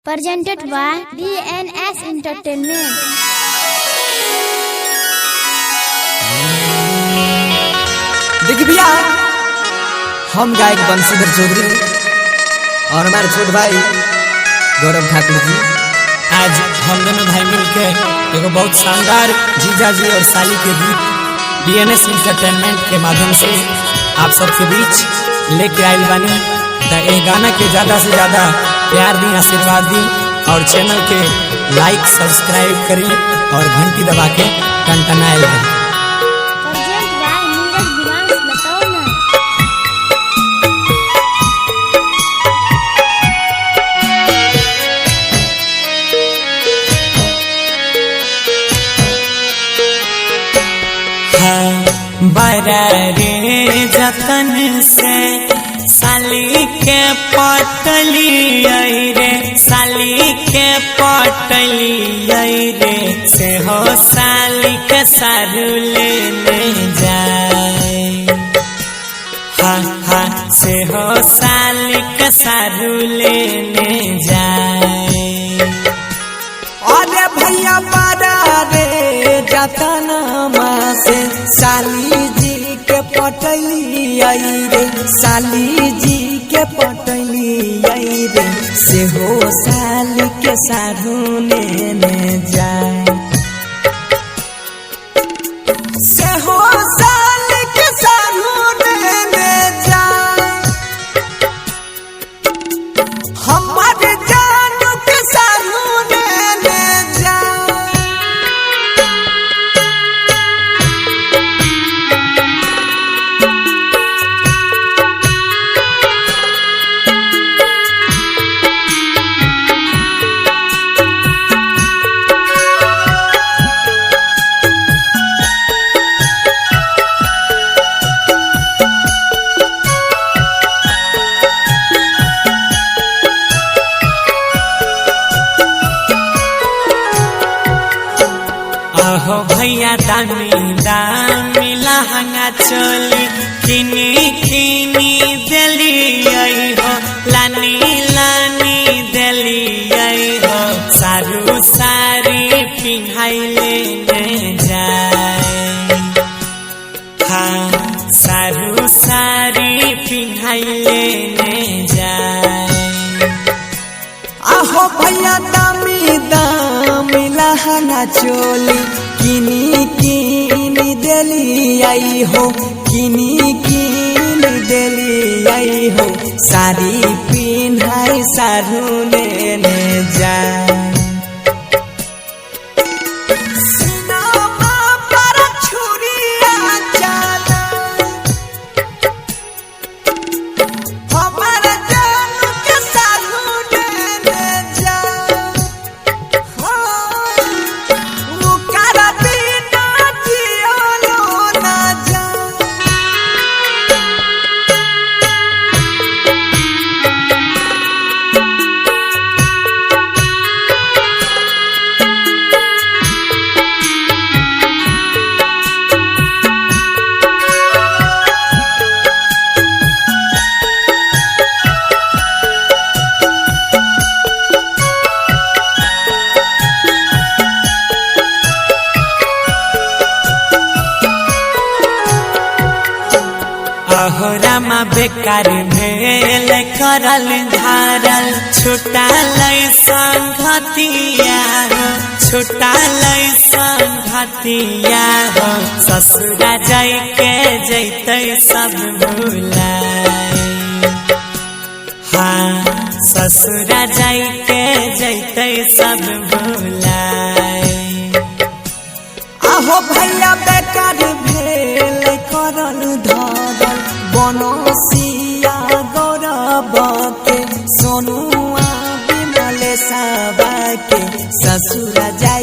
presented by DNS Entertainment. देखिए भैया, हम गायक बंशीधर चौधरी और हमारे छोटे भाई गौरव ठाकुर जी आज हम दोनों भाई मिलकर एक बहुत शानदार जीजा जी और साली के गीत DNS एंटरटेनमेंट के माध्यम से आप सबके बीच लेके आए बानी। ये गाना के ज़्यादा से ज़्यादा प्यार दी, आशीर्वाद दी और चैनल के लाइक सब्सक्राइब करी और घंटी दबा के टनटनाए रही। बड़ा रे जतन से साली के पटली रे, साली के पटली रे, से हो साली के सारू लेने जाए। हाँ हाँ से हो साली के सारू लेने जाए। अरे भैया बड़ा रे जतन से साली जी के पटली रे, साली जी के पटली रे, से हो साली के सारू लेने जाए। से हो साली के सारू लेने जाए। हमारे जानू के सारू लेने जाए। हो भैया दामी दामी लहंगा चोली किनी किनी दिली हो, लानी लानी दिली हो, सारू सारी पिन्हाई लेने जाए। हाँ सारू सारी पिन्हाई लेने जाए। आहो भैया दामी दामी लहंगा चोली किनी किनी दिली आई हो, किनी किनी दिली आई हो, सारी पिन्हाई सारू लेने जाए। रामा बेकार भेल करल धारल, छुटाल संगतिया हो, छुटाल संगतिया हो, ससुरा जाय के जैते सब भुलाए। हाँ ससुरा जाय के जैते सब भुलाए। आहो भैया बेकार भेल करल धारल, बनसिया गौरव के सोनुआ विमल साबा के ससुरा जाय